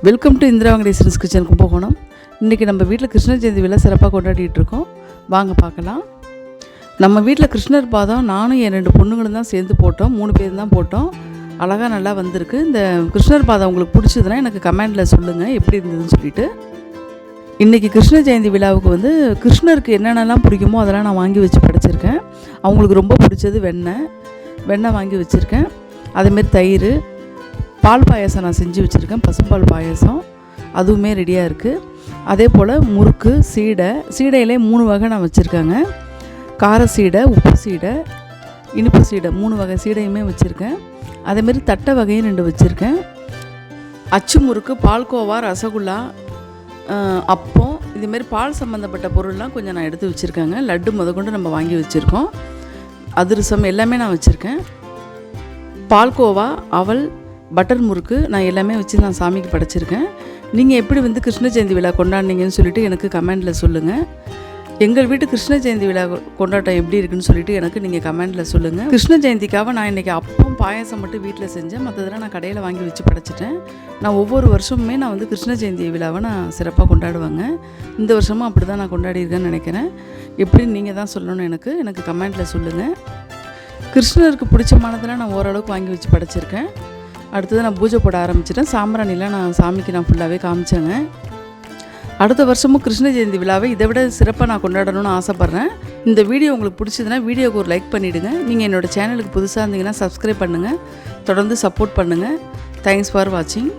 Welcome to Indira Venkateswaran's kitchen Kumbakonam. இன்றைக்கி நம்ம வீட்டில் கிருஷ்ணர் ஜெயந்தி விழா சிறப்பாக கொண்டாடிட்டு இருக்கோம். வாங்க பார்க்கலாம். நம்ம வீட்டில் கிருஷ்ணர் பாதம் நானும் என் 2 பொண்ணுங்களும் தான் சேர்ந்து போட்டோம். 3 பேர் தான் போட்டோம். அழகாக நல்லா வந்திருக்கு. இந்த கிருஷ்ணர் பாதம் உங்களுக்கு பிடிச்சதுன்னா எனக்கு கமெண்டில் சொல்லுங்கள் எப்படி இருந்ததுன்னு சொல்லிட்டு. இன்றைக்கி கிருஷ்ண ஜெயந்தி விழாவுக்கு கிருஷ்ணருக்கு என்னென்னலாம் பிடிக்குமோ அதெல்லாம் நான் வாங்கி வச்சு படைச்சிருக்கேன். அவங்களுக்கு ரொம்ப பிடிச்சது வெண்ணெய் வாங்கி வச்சுருக்கேன். அதேமாரி தயிர், பால் பாயாசம் நான் செஞ்சு வச்சுருக்கேன். பசும்பால் பாயாசம் அதுவுமே ரெடியாக இருக்குது. அதே போல் முறுக்கு, சீடையிலே 3 வகை நான் வச்சுருக்கேங்க. கார சீடை, உப்பு சீடை, இனிப்பு சீடை 3 வகை சீடையுமே வச்சுருக்கேன். அதேமாரி தட்டை வகையும் 2 வச்சுருக்கேன். அச்சு முறுக்கு, பால்கோவா, ரசகுல்லா, அப்பம், இதுமாரி பால் சம்மந்தப்பட்ட பொருள்லாம் கொஞ்சம் நான் எடுத்து வச்சுருக்கேங்க. லட்டு முதற்கொண்டு நம்ம வாங்கி வச்சுருக்கோம். அதிரசம் எல்லாமே நான் வச்சுருக்கேன். பால்கோவா, அவல், பட்டர் முறுக்கு நான் எல்லாமே வச்சு நான் சாமிக்கு படைச்சிருக்கேன். நீங்கள் எப்படி கிருஷ்ண ஜெயந்தி விழா கொண்டாடினீங்கன்னு சொல்லிட்டு எனக்கு கமெண்டில் சொல்லுங்கள். எங்கள் வீட்டு கிருஷ்ண ஜெயந்தி விழா கொண்டாட்டம் எப்படி இருக்குன்னு சொல்லிட்டு எனக்கு நீங்கள் கமெண்டில் சொல்லுங்கள். கிருஷ்ண ஜெயந்திக்காக நான் இன்றைக்கி அப்பம் பாயாசம் மட்டும் வீட்டில் செஞ்சேன். மற்றதெல்லாம் நான் கடையில் வாங்கி வச்சு படைச்சிட்டேன். நான் ஒவ்வொரு வருஷமுமே நான் கிருஷ்ண ஜெயந்தி விழாவை நான் சிறப்பாக கொண்டாடுவேங்க. இந்த வருஷமும் அப்படி தான் நான் கொண்டாடியிருக்கேன்னு நினைக்கிறேன். எப்படின்னு நீங்கள் தான் சொல்லணும். எனக்கு கமெண்டில் சொல்லுங்கள். கிருஷ்ணருக்கு பிடிச்சமானதெல்லாம் நான் ஓரளவுக்கு வாங்கி வச்சு படைச்சிருக்கேன். அடுத்தது நான் பூஜை போட ஆரம்பிச்சிட்டேன். சாம்பிராணிலாம் நான் சாமிக்கு நான் ஃபுல்லாகவே காமிச்சேங்க. அடுத்த வருஷமும் கிருஷ்ண ஜெயந்தி விழாவை இதை விட சிறப்பாக நான் கொண்டாடணும்னு ஆசைப்பட்றேன். இந்த வீடியோ உங்களுக்கு பிடிச்சதுன்னா வீடியோவுக்கு ஒரு லைக் பண்ணிவிடுங்க. நீங்கள் என்னோடய சேனலுக்கு புதுசாக இருந்தீங்கன்னா சப்ஸ்கிரைப் பண்ணுங்கள். தொடர்ந்து சப்போர்ட் பண்ணுங்கள். தேங்க்ஸ் ஃபார் வாட்சிங்.